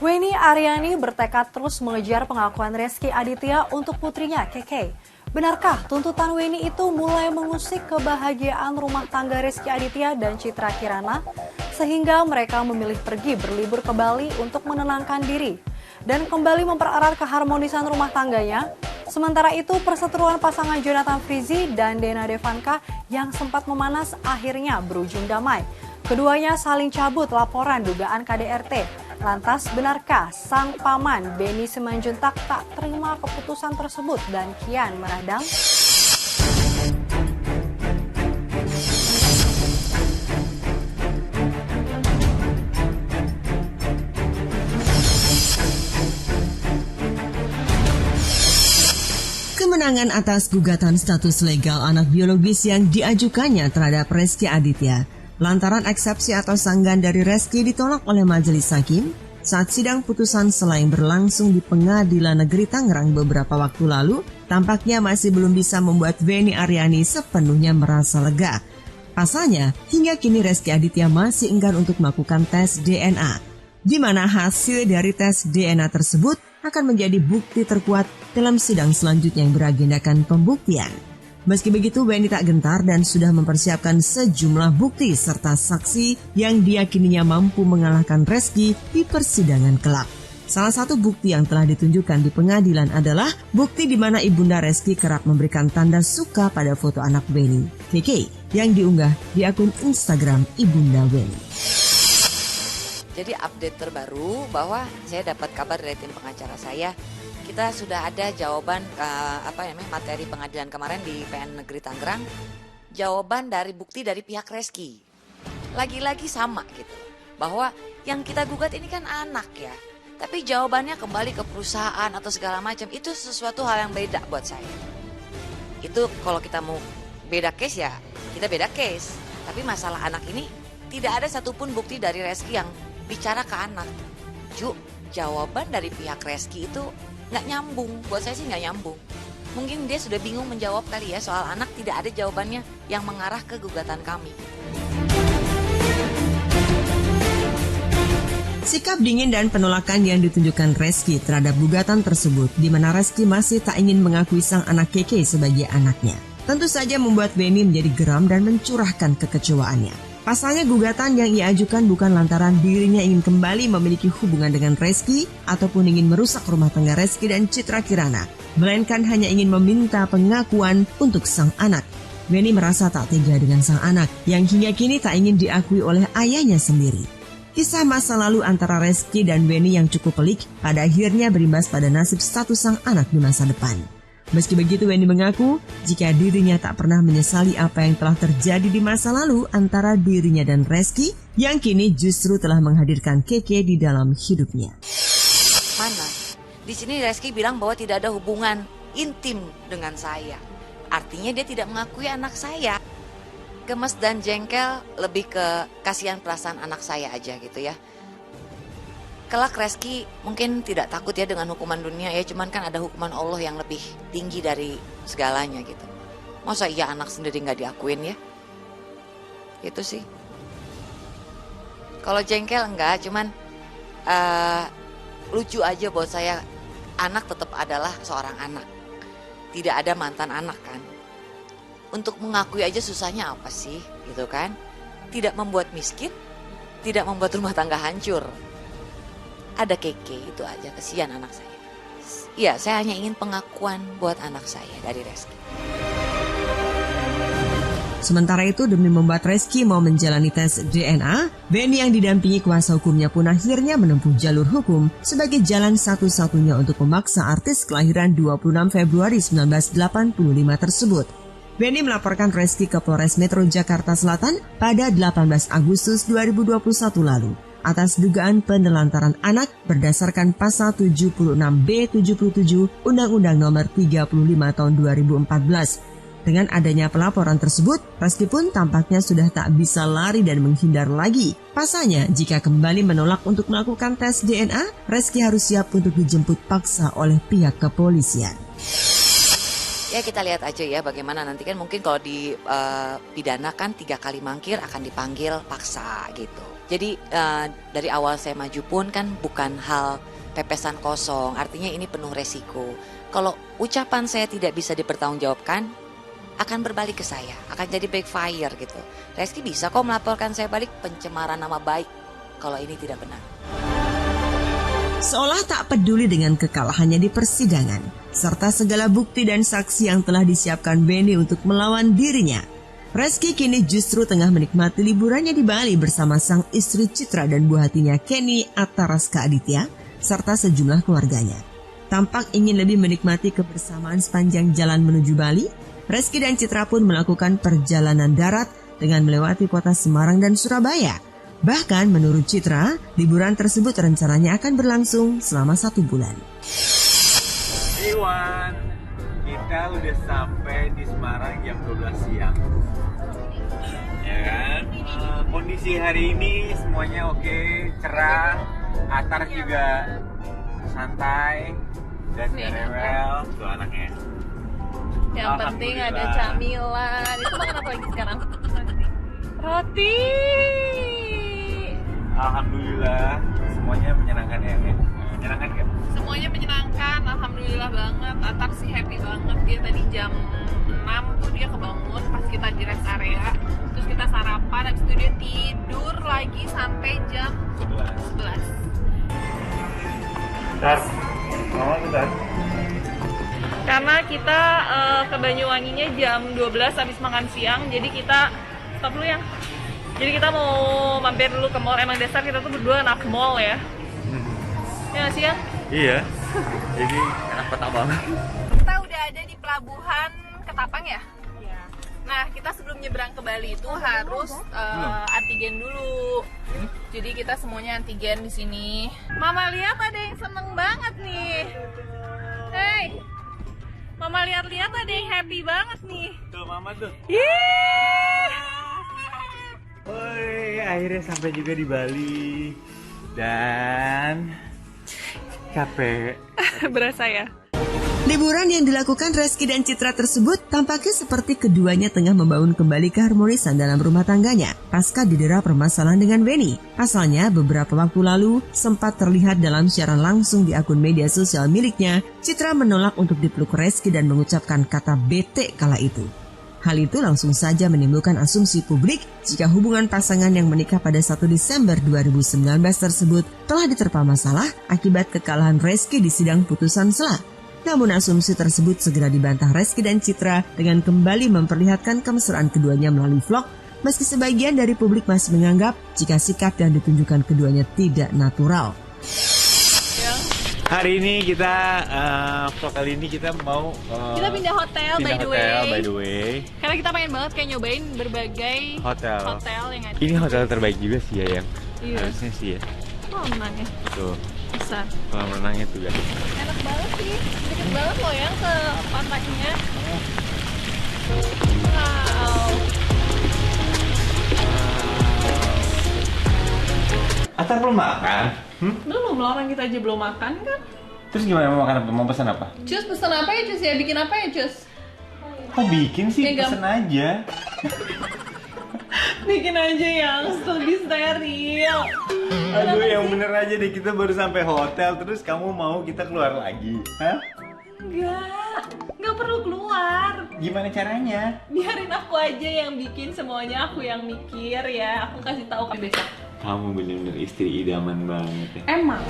Weni Aryani bertekad terus mengejar pengakuan Rezky Aditya untuk putrinya Keke. Benarkah tuntutan Weni itu mulai mengusik kebahagiaan rumah tangga Rezky Aditya dan Citra Kirana sehingga mereka memilih pergi berlibur ke Bali untuk menenangkan diri dan kembali mempererat keharmonisan rumah tangganya? Sementara itu, perseteruan pasangan Jonathan Frizzy dan Dena Devanka yang sempat memanas akhirnya berujung damai. Keduanya saling cabut laporan dugaan KDRT. Lantas, benarkah sang paman Benny Simanjuntak tak terima keputusan tersebut dan kian meradang? Kemenangan atas gugatan status legal anak biologis yang diajukannya terhadap Rezky Aditya lantaran eksepsi atau sanggahan dari Rezky ditolak oleh majelis hakim saat sidang putusan selain berlangsung di Pengadilan Negeri Tangerang beberapa waktu lalu, tampaknya masih belum bisa membuat Weni Aryani sepenuhnya merasa lega. Pasalnya, hingga kini Rezky Aditya masih enggan untuk melakukan tes DNA, di mana hasil dari tes DNA tersebut akan menjadi bukti terkuat dalam sidang selanjutnya yang beragendakan pembuktian. Meski begitu, Weni tak gentar dan sudah mempersiapkan sejumlah bukti serta saksi yang diyakininya mampu mengalahkan Rezky di persidangan kelak. Salah satu bukti yang telah ditunjukkan di pengadilan adalah bukti di mana ibunda Rezky kerap memberikan tanda suka pada foto anak Weni, Keke, yang diunggah di akun Instagram ibunda Weni. Jadi update terbaru bahwa saya dapat kabar dari tim pengacara saya, kita sudah ada jawaban materi pengadilan kemarin di PN Negeri Tangerang, jawaban dari bukti dari pihak Rezky. Lagi-lagi sama gitu, bahwa yang kita gugat ini kan anak ya, tapi jawabannya kembali ke perusahaan atau segala macam, itu sesuatu hal yang beda buat saya. Itu kalau kita mau beda case ya, kita beda case. Tapi masalah anak ini tidak ada satupun bukti dari Rezky yang bicara ke anak. Jawaban dari pihak Rezky itu nggak nyambung, buat saya sih nggak nyambung. Mungkin dia sudah bingung menjawab kali ya, soal anak tidak ada jawabannya yang mengarah ke gugatan kami. Sikap dingin dan penolakan yang ditunjukkan Rezky terhadap gugatan tersebut, di mana Rezky masih tak ingin mengakui sang anak Keke sebagai anaknya, tentu saja membuat Weni menjadi geram dan mencurahkan kekecewaannya. Pasalnya gugatan yang ia ajukan bukan lantaran dirinya ingin kembali memiliki hubungan dengan Rezky ataupun ingin merusak rumah tangga Rezky dan Citra Kirana, melainkan hanya ingin meminta pengakuan untuk sang anak. Weni merasa tak tega dengan sang anak yang hingga kini tak ingin diakui oleh ayahnya sendiri. Kisah masa lalu antara Rezky dan Weni yang cukup pelik pada akhirnya berimbas pada nasib status sang anak di masa depan. Meski begitu, Weni mengaku jika dirinya tak pernah menyesali apa yang telah terjadi di masa lalu antara dirinya dan Rezky yang kini justru telah menghadirkan Keke di dalam hidupnya. Mana? Di sini Rezky bilang bahwa tidak ada hubungan intim dengan saya. Artinya dia tidak mengakui anak saya. Gemes dan jengkel lebih ke kasihan perasaan anak saya aja gitu ya. Kelak Rezky mungkin tidak takut ya dengan hukuman dunia ya, cuman kan ada hukuman Allah yang lebih tinggi dari segalanya gitu. Masa iya anak sendiri gak diakuin ya? Itu sih. Kalau jengkel enggak, cuman lucu aja buat saya, anak tetap adalah seorang anak. Tidak ada mantan anak kan. Untuk mengakui aja susahnya apa sih gitu kan? Tidak membuat miskin, tidak membuat rumah tangga hancur. Ada Keke, itu aja, kesian anak saya. Iya, saya hanya ingin pengakuan buat anak saya dari Rezky. Sementara itu, demi membuat Rezky mau menjalani tes DNA, Weni yang didampingi kuasa hukumnya pun akhirnya menempuh jalur hukum sebagai jalan satu-satunya untuk memaksa artis kelahiran 26 Februari 1985 tersebut. Weni melaporkan Rezky ke Polres Metro Jakarta Selatan pada 18 Agustus 2021 lalu atas dugaan penelantaran anak berdasarkan pasal 76B 77 Undang-Undang Nomor 35 Tahun 2014. Dengan adanya pelaporan tersebut, Rezky pun tampaknya sudah tak bisa lari dan menghindar lagi. Pasalnya, jika kembali menolak untuk melakukan tes DNA, Rezky harus siap untuk dijemput paksa oleh pihak kepolisian. Ya kita lihat aja ya bagaimana nanti, kan mungkin kalau dipidana kan 3 kali mangkir akan dipanggil paksa gitu. Jadi dari awal saya maju pun kan bukan hal pepesan kosong, artinya ini penuh resiko. Kalau ucapan saya tidak bisa dipertanggungjawabkan, akan berbalik ke saya, akan jadi backfire gitu. Reski bisa kok melaporkan saya balik pencemaran nama baik kalau ini tidak benar. Seolah tak peduli dengan kekalahannya di persidangan, serta segala bukti dan saksi yang telah disiapkan Benny untuk melawan dirinya, Reski kini justru tengah menikmati liburannya di Bali bersama sang istri Citra dan buah hatinya Kenny Ataraska Aditya, serta sejumlah keluarganya. Tampak ingin lebih menikmati kebersamaan sepanjang jalan menuju Bali, Reski dan Citra pun melakukan perjalanan darat dengan melewati kota Semarang dan Surabaya. Bahkan menurut Citra, liburan tersebut rencananya akan berlangsung selama 1 bulan. Iwan, kita udah sampai di Semarang jam 12 siang. Ya kan? Kondisi hari ini semuanya oke, cerah, Atar juga santai dan rewel. Tuh anaknya. Yang penting ada camilan. Itu makan apa lagi sekarang? Roti. Alhamdulillah semuanya menyenangkan ya. Menyenangkan gak? Semuanya menyenangkan, alhamdulillah banget. Atar sih happy banget. Dia tadi jam 6 tuh dia kebangun pas kita di rest area. Terus kita sarapan, habis itu dia tidur lagi sampai jam 11. Tar, mama bentar. Karena kita ke Banyuwanginya jam 12 habis makan siang. Jadi kita stop dulu ya. Jadi kita mau mampir dulu ke mall. Emang dasar kita tuh berdua anak mall ya. Ya nggak sih ya? Iya. Jadi enak kota banget. Kita udah ada di pelabuhan Ketapang ya? Iya. Nah, kita sebelum nyebrang ke Bali itu harus antigen dulu. Jadi kita semuanya antigen di sini. Mama lihat ada yang seneng banget nih. Hey, Mama lihat-lihat ada yang happy banget nih. Tuh mama tuh. Woi, akhirnya sampai juga di Bali. Dan capek. Berasa ya? Liburan yang dilakukan Reski dan Citra tersebut tampaknya seperti keduanya tengah membangun kembali keharmonisan dalam rumah tangganya pasca didera permasalahan dengan Benny. Pasalnya beberapa waktu lalu sempat terlihat dalam siaran langsung di akun media sosial miliknya, Citra menolak untuk dipeluk Reski dan mengucapkan kata bete kala itu. Hal itu langsung saja menimbulkan asumsi publik jika hubungan pasangan yang menikah pada 1 Desember 2019 tersebut telah diterpa masalah akibat kekalahan Reski di sidang putusan sela. Namun asumsi tersebut segera dibantah Reski dan Citra dengan kembali memperlihatkan kemesraan keduanya melalui vlog, meski sebagian dari publik masih menganggap jika sikap yang ditunjukkan keduanya tidak natural. Hari ini kita vlog kali ini kita mau Kita pindah hotel by the way. Karena kita pengen banget kayak nyobain berbagai hotel yang ada. Ini hotel terbaik juga sih ya yang Iya. harusnya sih ya. Kolam renangnya Tuh besar. kolam renangnya tuh kan. Enak banget sih, deket banget loh yang ke pantainya. Wow. Atar belum makan? Belum loh, orang kita aja belum makan kan. Terus gimana mau makan apa? Mau pesan apa? Cus pesen apa ya Cus ya? Bikin apa ya Cus? Kok bikin sih? Ya, Pesen aja. Bikin aja yang lebih steril. Aduh yang bener aja deh, kita baru sampai hotel terus kamu mau kita keluar lagi. Hah? Nggak perlu keluar. Gimana caranya? Biarin aku aja yang bikin semuanya, aku yang mikir ya. Aku kasih tahu ke besok. Kamu bener-bener istri idaman banget ya. Emang